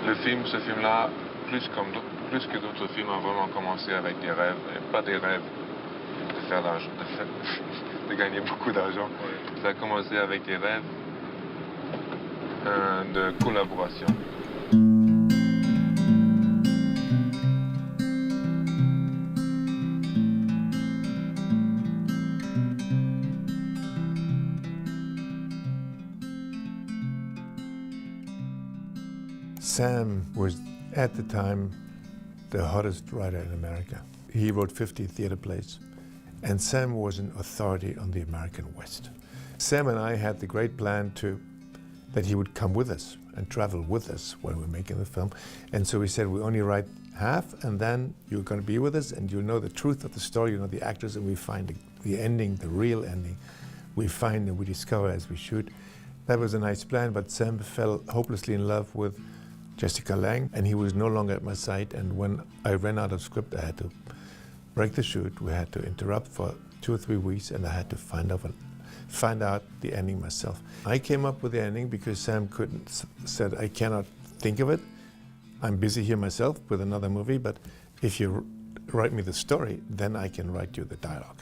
Ce film-là, plus que d'autres films, a vraiment commencé avec des rêves, et pas des rêves de faire l'argent, de gagner beaucoup d'argent. Ouais. Ça a commencé avec des rêves de collaboration. Sam was, at the time, the hottest writer in America. He wrote 50 theater plays, and Sam was an authority on the American West. Sam and I had the great plan that he would come with us and travel with us when we're making the film. And so we said, we only write half, and then you're going to be with us, and you'll know the truth of the story, you know the actors, and we find the ending, the real ending. We find and we discover as we shoot. That was a nice plan, but Sam fell hopelessly in love with Jessica Lange, and he was no longer at my side. And when I ran out of script, I had to break the shoot. We had to interrupt for 2 or 3 weeks, and I had to find out the ending myself. I came up with the ending because Sam said, I cannot think of it. I'm busy here myself with another movie, but if you write me the story, then I can write you the dialogue.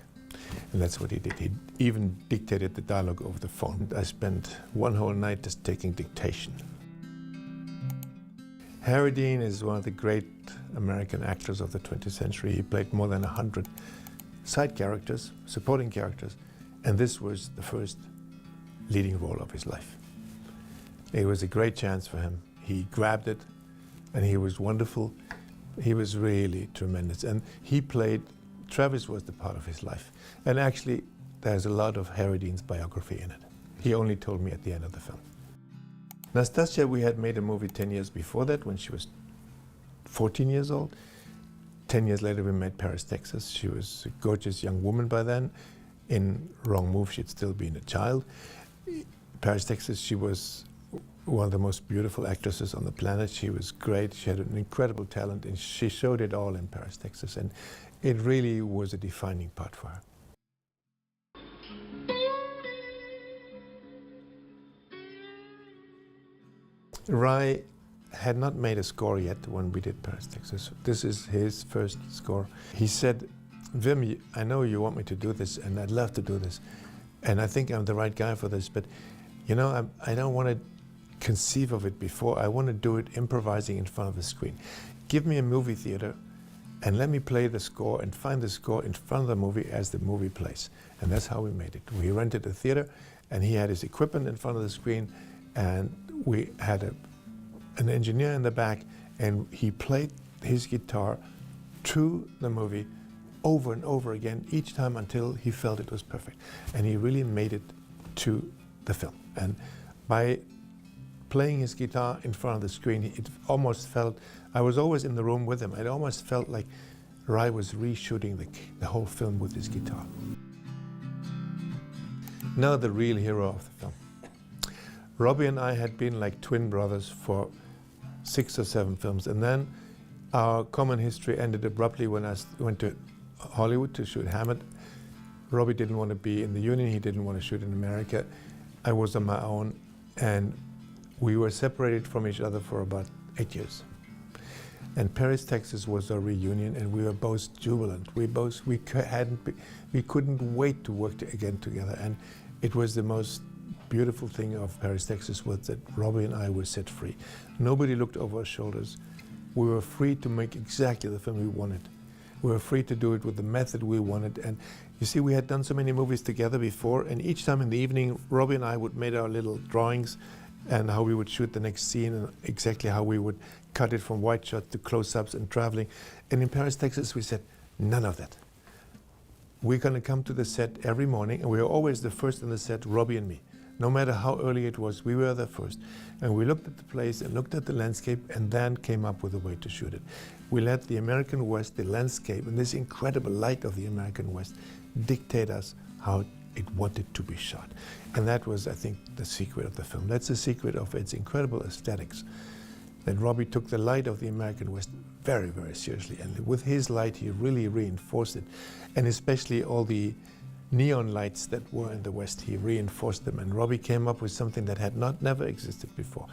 And that's what he did. He even dictated the dialogue over the phone. I spent one whole night just taking dictation. Harry Dean is one of the great American actors of the 20th century. He played more than 100 side characters, supporting characters, and this was the first leading role of his life. It was a great chance for him. He grabbed it, and he was wonderful. He was really tremendous, and he played, Travis was the part of his life. And actually, there's a lot of Harry Dean's biography in it. He only told me at the end of the film. Nastasia, we had made a movie 10 years before that when she was 14 years old. 10 years later, we made Paris, Texas. She was a gorgeous young woman by then. In Wrong Move, she'd still been a child. Paris, Texas, she was one of the most beautiful actresses on the planet. She was great. She had an incredible talent, and she showed it all in Paris, Texas. And it really was a defining part for her. Rai had not made a score yet when we did Paris, Texas. This is his first score. He said, Wim, I know you want me to do this, and I'd love to do this. And I think I'm the right guy for this, but you know, I don't want to conceive of it before. I want to do it improvising in front of the screen. Give me a movie theater and let me play the score and find the score in front of the movie as the movie plays. And that's how we made it. We rented a theater, and he had his equipment in front of the screen, and we had an engineer in the back, and he played his guitar to the movie over and over again, each time until he felt it was perfect. And he really made it to the film. And by playing his guitar in front of the screen, it almost felt, I was always in the room with him, it almost felt like Rai was reshooting the whole film with his guitar. Now the real hero of the film. Robbie and I had been like twin brothers for 6 or 7 films, and then our common history ended abruptly when I went to Hollywood to shoot Hamlet. Robbie didn't want to be in the Union, he didn't want to shoot in America. I was on my own, and we were separated from each other for about 8 years. And Paris, Texas was our reunion, and we were both jubilant. We couldn't wait to work again together, and it was the most beautiful thing of Paris, Texas was that Robbie and I were set free. Nobody looked over our shoulders. We were free to make exactly the film we wanted. We were free to do it with the method we wanted. And you see, we had done so many movies together before, and each time in the evening, Robbie and I would make our little drawings and how we would shoot the next scene and exactly how we would cut it from wide shot to close-ups and traveling. And in Paris, Texas, we said, none of that. We're going to come to the set every morning, and we were always the first on the set, Robbie and me. No matter how early it was, we were the first. And we looked at the place and looked at the landscape and then came up with a way to shoot it. We let the American West, the landscape, and this incredible light of the American West dictate us how it wanted to be shot. And that was, I think, the secret of the film. That's the secret of its incredible aesthetics. That Robbie took the light of the American West very, very seriously. And with his light, he really reinforced it. And especially all the neon lights that were in the West, he reinforced them. And Robbie came up with something that had never existed before.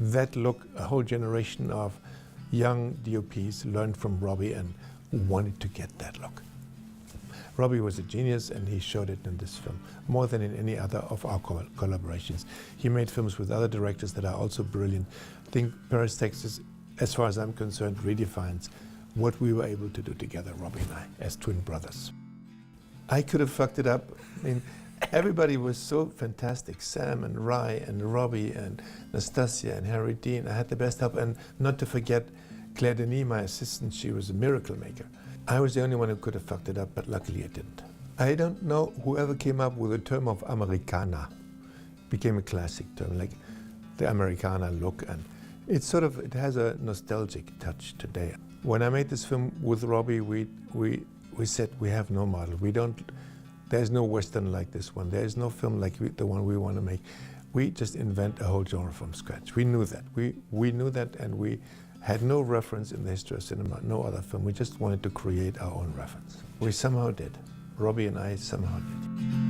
that look, a whole generation of young DOPs learned from Robbie and wanted to get that look. Robbie was a genius, and he showed it in this film, more than in any other of our collaborations. He made films with other directors that are also brilliant. I think Paris, Texas, as far as I'm concerned, redefines what we were able to do together, Robbie and I, as twin brothers. I could have fucked it up. I mean, everybody was so fantastic. Sam and Rai and Robbie and Nastasia and Harry Dean. I had the best help, and not to forget Claire Denis, my assistant. She was a miracle maker. I was the only one who could have fucked it up, but luckily I didn't. I don't know whoever came up with the term of Americana. Became a classic term, like the Americana look, and it's sort of, it has a nostalgic touch today. When I made this film with Robbie, we said we have no model. There's no Western like this one. There's no film like the one we want to make. We just invent a whole genre from scratch. We knew that. We knew that, and we had no reference in the history of cinema, no other film. We just wanted to create our own reference. We somehow did. Robbie and I somehow did.